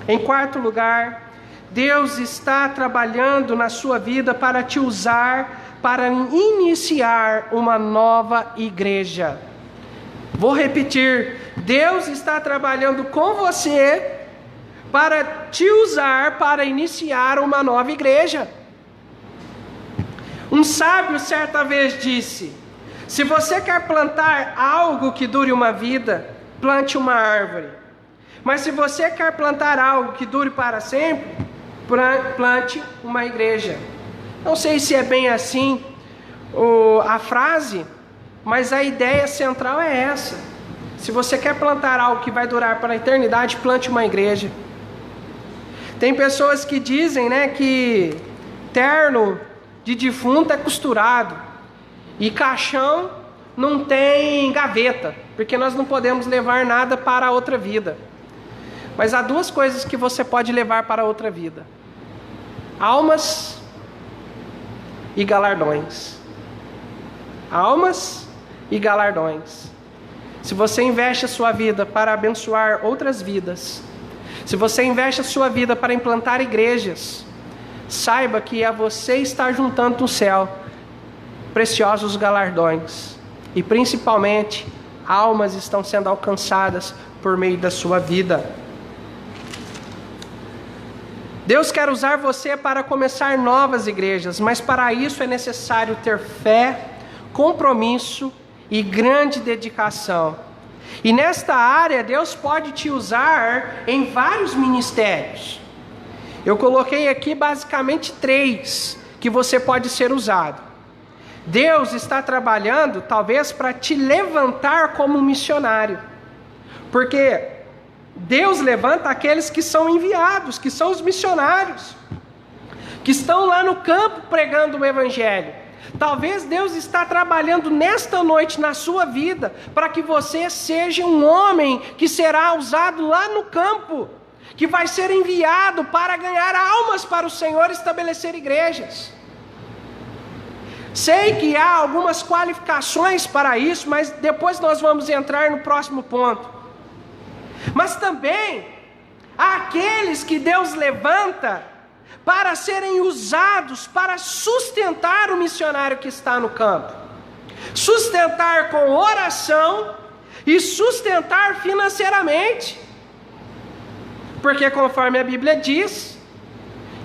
Em quarto lugar, Deus está trabalhando na sua vida para te usar para iniciar uma nova igreja. Vou repetir, Deus está trabalhando com você para te usar para iniciar uma nova igreja. Um sábio certa vez disse: se você quer plantar algo que dure uma vida, plante uma árvore. Mas se você quer plantar algo que dure para sempre, plante uma igreja. Não sei se é bem assim a frase, mas a ideia central é essa. Se você quer plantar algo que vai durar para a eternidade, plante uma igreja. Tem pessoas que dizem, que terno de defunto é costurado. E caixão não tem gaveta, porque nós não podemos levar nada para a outra vida. Mas há duas coisas que você pode levar para a outra vida: almas e galardões. Almas e galardões. Se você investe a sua vida para abençoar outras vidas, se você investe a sua vida para implantar igrejas, saiba que a você está juntando no céu preciosos galardões, e principalmente almas estão sendo alcançadas por meio da sua vida. Deus quer usar você para começar novas igrejas, mas para isso é necessário ter fé, compromisso e grande dedicação. E nesta área Deus pode te usar em vários ministérios. Eu coloquei aqui basicamente 3 que você pode ser usado. Deus está trabalhando talvez para te levantar como um missionário. Porque Deus levanta aqueles que são enviados, que são os missionários, que estão lá no campo pregando o Evangelho. Talvez Deus está trabalhando nesta noite na sua vida para que você seja um homem que será usado lá no campo, que vai ser enviado para ganhar almas para o Senhor e estabelecer igrejas. Sei que há algumas qualificações para isso, mas depois nós vamos entrar no próximo ponto. Mas também há aqueles que Deus levanta para serem usados para sustentar o missionário que está no campo. Sustentar com oração e sustentar financeiramente. Porque conforme a Bíblia diz,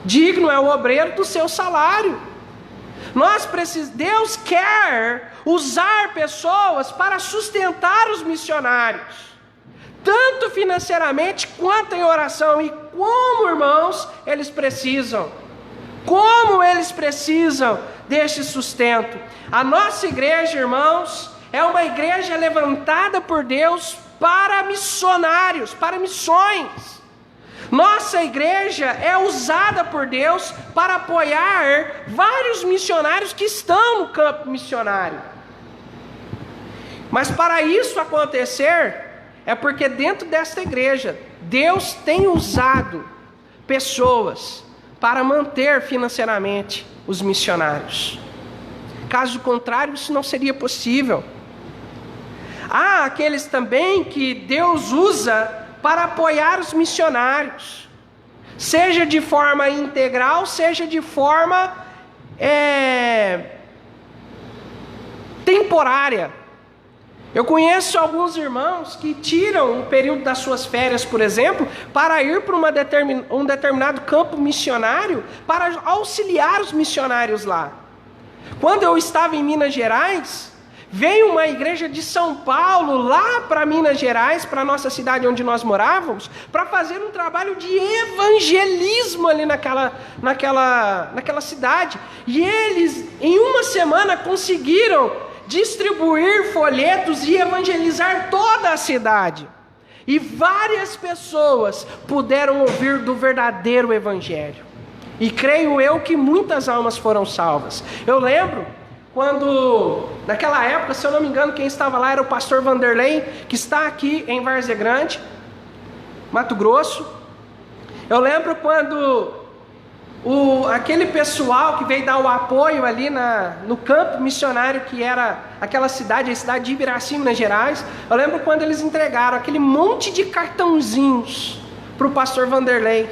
digno é o obreiro do seu salário. Deus quer usar pessoas para sustentar os missionários, tanto financeiramente quanto em oração. E como, irmãos, eles precisam deste sustento. A nossa igreja, irmãos, é uma igreja levantada por Deus para missionários, para missões. Nossa igreja é usada por Deus para apoiar vários missionários que estão no campo missionário. Mas para isso acontecer, é porque dentro desta igreja, Deus tem usado pessoas para manter financeiramente os missionários. Caso contrário, isso não seria possível. Há aqueles também que Deus usa para apoiar os missionários, seja de forma integral, seja de forma temporária. Eu conheço alguns irmãos que tiram um período das suas férias, por exemplo, para ir para um determinado campo missionário, para auxiliar os missionários lá. Quando eu estava em Minas Gerais, veio uma igreja de São Paulo lá para Minas Gerais, para a nossa cidade onde nós morávamos, para fazer um trabalho de evangelismo ali naquela cidade. E eles, em uma semana, conseguiram distribuir folhetos e evangelizar toda a cidade. E várias pessoas puderam ouvir do verdadeiro evangelho. E creio eu que muitas almas foram salvas. Eu lembro quando, naquela época, se eu não me engano, quem estava lá era o pastor Vanderlei, que está aqui em Várzea Grande, Mato Grosso. Eu lembro quando aquele pessoal que veio dar o apoio ali no campo missionário, que era aquela cidade, a cidade de Ibiraci, Minas Gerais. Eu lembro quando eles entregaram aquele monte de cartãozinhos para o pastor Vanderlei,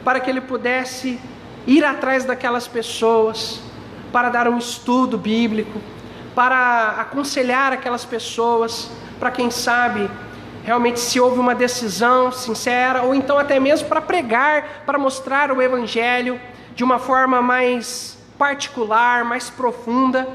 para que ele pudesse ir atrás daquelas pessoas, para dar um estudo bíblico, para aconselhar aquelas pessoas, para quem sabe realmente se houve uma decisão sincera, ou então até mesmo para pregar, para mostrar o evangelho de uma forma mais particular, mais profunda.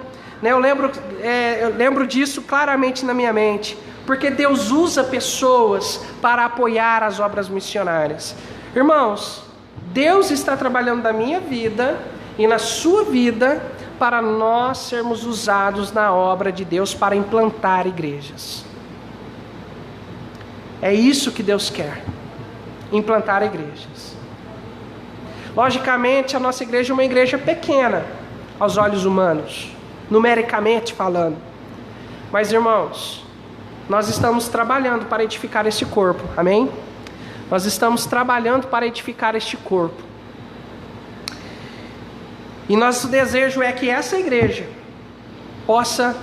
Eu lembro disso claramente na minha mente, porque Deus usa pessoas para apoiar as obras missionárias. Irmãos, Deus está trabalhando na minha vida e na sua vida para nós sermos usados na obra de Deus para implantar igrejas. É isso que Deus quer, implantar igrejas. Logicamente, a nossa igreja é uma igreja pequena aos olhos humanos, numericamente falando. Mas, irmãos, nós estamos trabalhando para edificar este corpo, amém? Nós estamos trabalhando para edificar este corpo. E nosso desejo é que essa igreja possa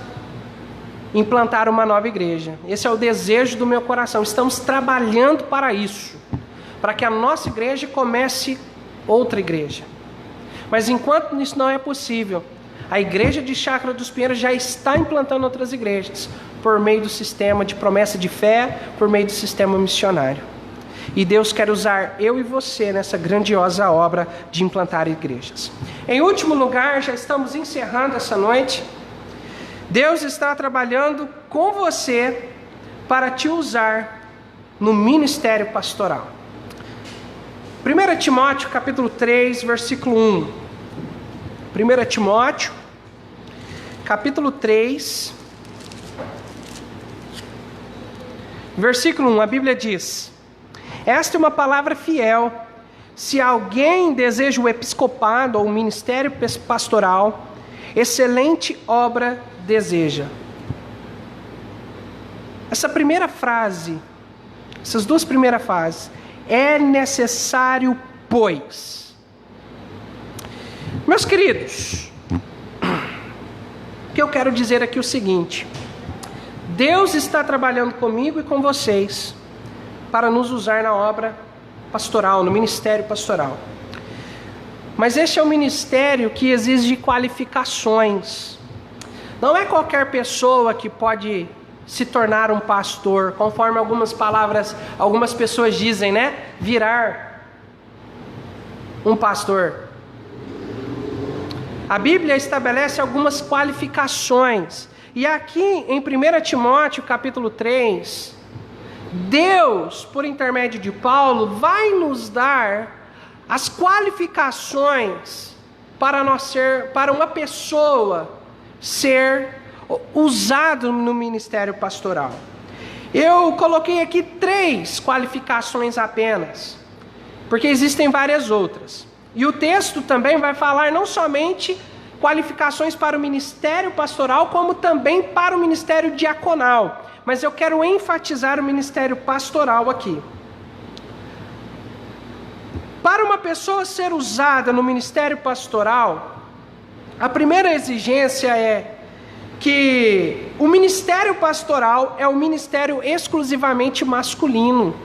implantar uma nova igreja. Esse é o desejo do meu coração. Estamos trabalhando para isso, para que a nossa igreja comece outra igreja. Mas enquanto isso não é possível, a igreja de Chácara dos Pinheiros já está implantando outras igrejas, por meio do sistema de promessa de fé, por meio do sistema missionário. E Deus quer usar eu e você nessa grandiosa obra de implantar igrejas. Em último lugar, já estamos encerrando essa noite. Deus está trabalhando com você para te usar no ministério pastoral. 1 Timóteo capítulo 3, versículo 1. 1 Timóteo capítulo 3, versículo 1, a Bíblia diz: esta é uma palavra fiel. Se alguém deseja o episcopado ou o ministério pastoral, excelente obra deseja. Essa primeira frase, essas duas primeiras frases, é necessário, pois. Meus queridos, o que eu quero dizer aqui é o seguinte: Deus está trabalhando comigo e com vocês para nos usar na obra pastoral, no ministério pastoral. Mas este é um ministério que exige qualificações. Não é qualquer pessoa que pode se tornar um pastor, conforme algumas pessoas dizem, né? Virar um pastor. A Bíblia estabelece algumas qualificações. E aqui em 1 Timóteo capítulo 3, Deus, por intermédio de Paulo, vai nos dar as qualificações para uma pessoa ser usado no ministério pastoral. Eu coloquei aqui 3 qualificações apenas, porque existem várias outras. E o texto também vai falar não somente qualificações para o ministério pastoral, como também para o ministério diaconal. Mas eu quero enfatizar o ministério pastoral aqui. Para uma pessoa ser usada no ministério pastoral, a primeira exigência é que o ministério pastoral é um ministério exclusivamente masculino.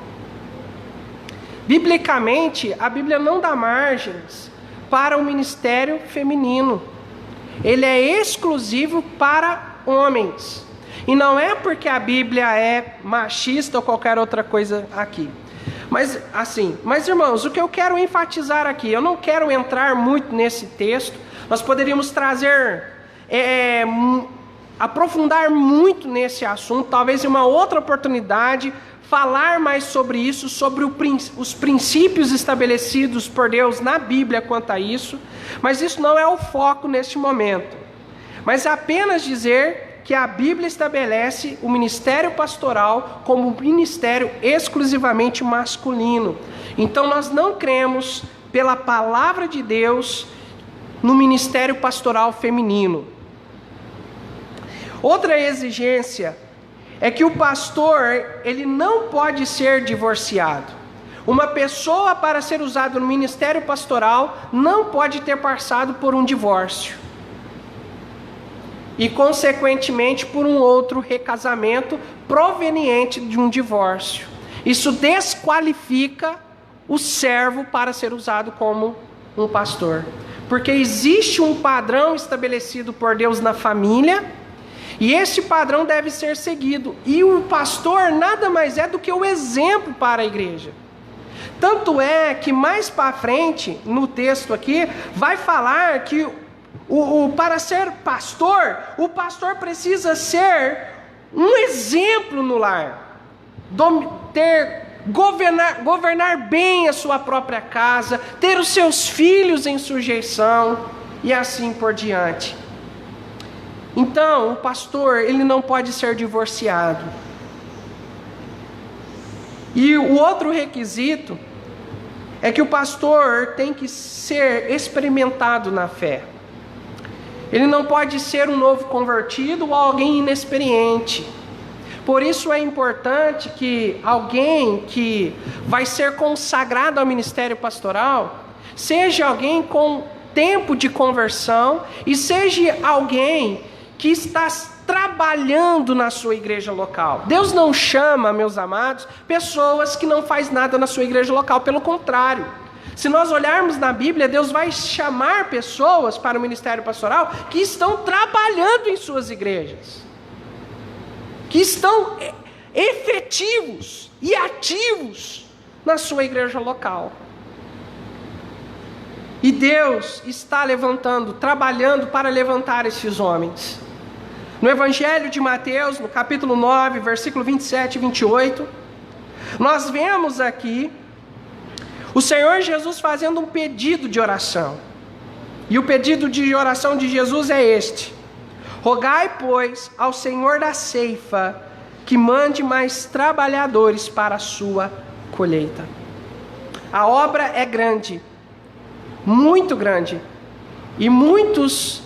Biblicamente, a Bíblia não dá margens para o ministério feminino. Ele é exclusivo para homens. E não é porque a Bíblia é machista ou qualquer outra coisa aqui. Mas irmãos, o que eu quero enfatizar aqui, eu não quero entrar muito nesse texto. Nós poderíamos aprofundar muito nesse assunto, talvez em uma outra oportunidade, falar mais sobre isso, sobre os princípios estabelecidos por Deus na Bíblia quanto a isso, mas isso não é o foco neste momento. Mas apenas dizer que a Bíblia estabelece o ministério pastoral como um ministério exclusivamente masculino. Então nós não cremos, pela palavra de Deus, no ministério pastoral feminino. Outra exigência é que o pastor, ele não pode ser divorciado. Uma pessoa, para ser usada no ministério pastoral, não pode ter passado por um divórcio. E, consequentemente, por um outro recasamento proveniente de um divórcio. Isso desqualifica o servo para ser usado como um pastor. Porque existe um padrão estabelecido por Deus na família, e esse padrão deve ser seguido. E o pastor nada mais é do que o exemplo para a igreja. Tanto é que mais para frente, no texto aqui, vai falar que para ser pastor, o pastor precisa ser um exemplo no lar. Governar bem a sua própria casa, ter os seus filhos em sujeição e assim por diante. Então, o pastor, ele não pode ser divorciado. E o outro requisito é que o pastor tem que ser experimentado na fé. Ele não pode ser um novo convertido ou alguém inexperiente. Por isso é importante que alguém que vai ser consagrado ao ministério pastoral seja alguém com tempo de conversão e seja alguém que está trabalhando na sua igreja local. Deus não chama, meus amados, pessoas que não fazem nada na sua igreja local, pelo contrário. Se nós olharmos na Bíblia, Deus vai chamar pessoas para o ministério pastoral que estão trabalhando em suas igrejas, que estão efetivos e ativos na sua igreja local. E Deus está trabalhando para levantar esses homens. No Evangelho de Mateus, no capítulo 9, versículo 27 e 28, nós vemos aqui O Senhor Jesus fazendo um pedido de oração. E o pedido de oração de Jesus é este: rogai, pois, ao Senhor da ceifa que mande mais trabalhadores para a sua colheita. A obra é grande, muito grande, e muitos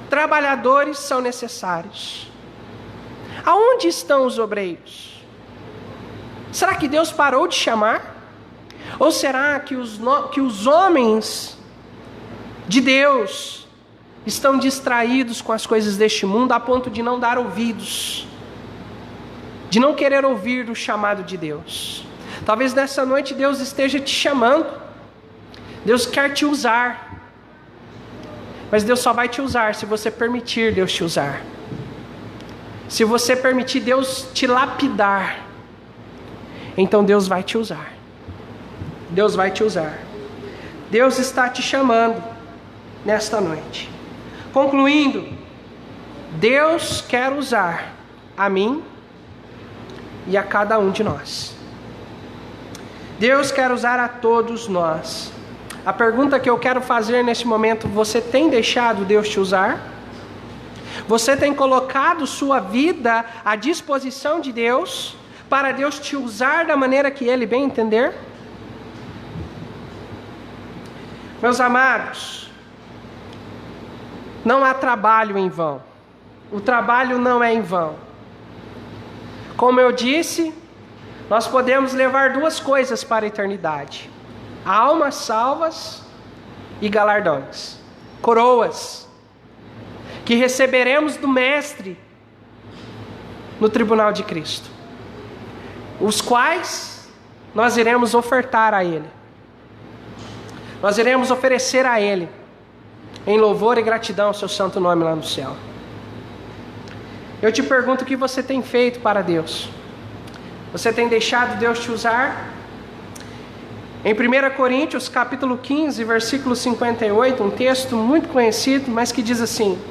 trabalhadores são necessários. Aonde estão os obreiros? Será que Deus parou de chamar? Ou será que os homens de Deus estão distraídos com as coisas deste mundo a ponto de não dar ouvidos, de não querer ouvir o chamado de Deus? Talvez nessa noite Deus esteja te chamando, Deus quer te usar, mas Deus só vai te usar se você permitir Deus te usar. Se você permitir Deus te lapidar, então Deus vai te usar. Deus vai te usar. Deus está te chamando nesta noite. Concluindo, Deus quer usar a mim e a cada um de nós. Deus quer usar a todos nós. A pergunta que eu quero fazer neste momento: você tem deixado Deus te usar? Você tem colocado sua vida à disposição de Deus, para Deus te usar da maneira que Ele bem entender? Meus amados, não há trabalho em vão. O trabalho não é em vão. Como eu disse, nós podemos levar duas coisas para a eternidade: almas salvas e galardões, coroas, que receberemos do Mestre no tribunal de Cristo, os quais nós iremos ofertar a Ele. Nós iremos oferecer a Ele, em louvor e gratidão ao seu santo nome lá no céu. Eu te pergunto: o que você tem feito para Deus? Você tem deixado Deus te usar? Em 1 Coríntios capítulo 15, versículo 58, um texto muito conhecido, mas que diz assim: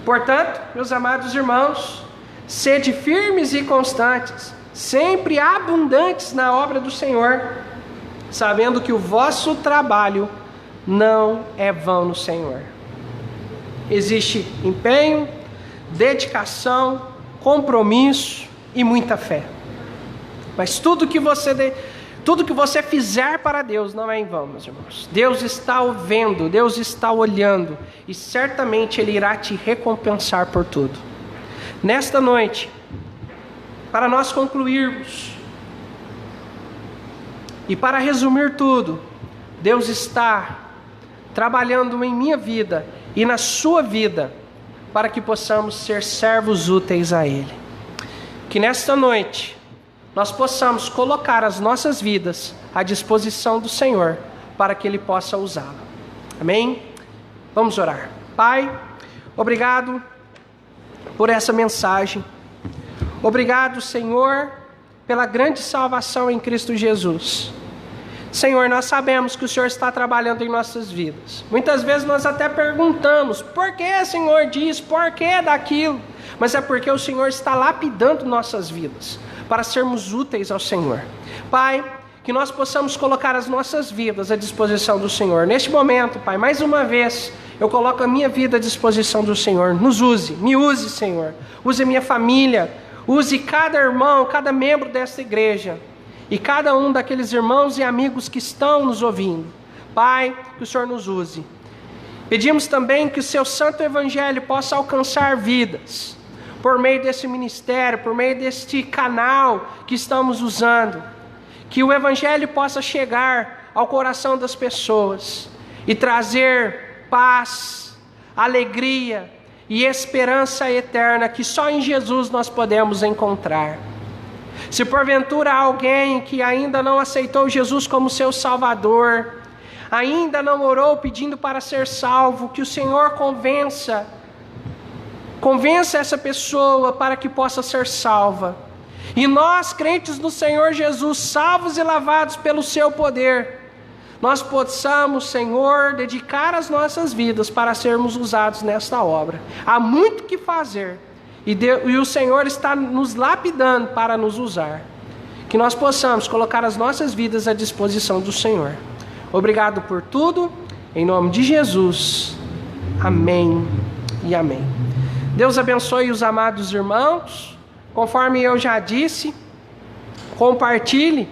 portanto, meus amados irmãos, sede firmes e constantes, sempre abundantes na obra do Senhor, sabendo que o vosso trabalho não é vão no Senhor. Existe empenho, dedicação, compromisso e muita fé. Mas tudo que você fizer para Deus não é em vão, meus irmãos. Deus está vendo, Deus está olhando, e certamente Ele irá te recompensar por tudo. Nesta noite, para nós concluirmos, e para resumir tudo, Deus está trabalhando em minha vida e na sua vida, para que possamos ser servos úteis a Ele. Que nesta noite nós possamos colocar as nossas vidas à disposição do Senhor, para que Ele possa usá-la. Amém? Vamos orar. Pai, obrigado por essa mensagem. Obrigado, Senhor, pela grande salvação em Cristo Jesus. Senhor, nós sabemos que o Senhor está trabalhando em nossas vidas. Muitas vezes nós até perguntamos: por que, Senhor, disso? Por que daquilo? Mas é porque o Senhor está lapidando nossas vidas, para sermos úteis ao Senhor. Pai, que nós possamos colocar as nossas vidas à disposição do Senhor. Neste momento, Pai, mais uma vez, eu coloco a minha vida à disposição do Senhor. Nos use, me use, Senhor. Use a minha família, use cada irmão, cada membro desta igreja, e cada um daqueles irmãos e amigos que estão nos ouvindo. Pai, que o Senhor nos use. Pedimos também que o seu santo evangelho possa alcançar vidas, por meio desse ministério, por meio deste canal que estamos usando. Que o evangelho possa chegar ao coração das pessoas e trazer paz, alegria e esperança eterna, que só em Jesus nós podemos encontrar. Se porventura há alguém que ainda não aceitou Jesus como seu Salvador, ainda não orou pedindo para ser salvo, que o Senhor convença essa pessoa para que possa ser salva. E nós, crentes no Senhor Jesus, salvos e lavados pelo seu poder, nós possamos, Senhor, dedicar as nossas vidas para sermos usados nesta obra. Há muito que fazer, e o Senhor está nos lapidando para nos usar. que nós possamos colocar as nossas vidas à disposição do Senhor. Obrigado por tudo, em nome de Jesus. Amém e amém. Deus abençoe os amados irmãos. Conforme eu já disse, compartilhe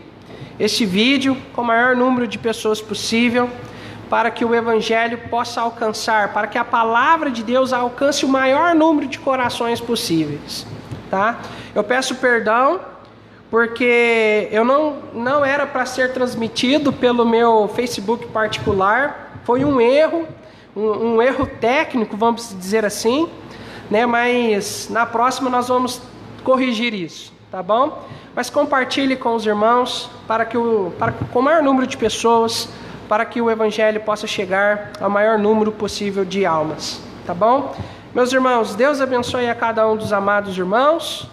este vídeo com o maior número de pessoas possível, para que o Evangelho possa alcançar, para que a palavra de Deus alcance o maior número de corações possíveis, tá? Eu peço perdão, porque eu não era para ser transmitido pelo meu Facebook particular, foi um erro, um erro técnico, vamos dizer assim, né? Mas na próxima nós vamos corrigir isso, tá bom? Mas compartilhe com os irmãos, com o maior número de pessoas, para que o Evangelho possa chegar ao maior número possível de almas, tá bom? Meus irmãos, Deus abençoe a cada um dos amados irmãos,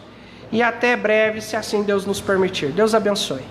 e até breve, se assim Deus nos permitir. Deus abençoe.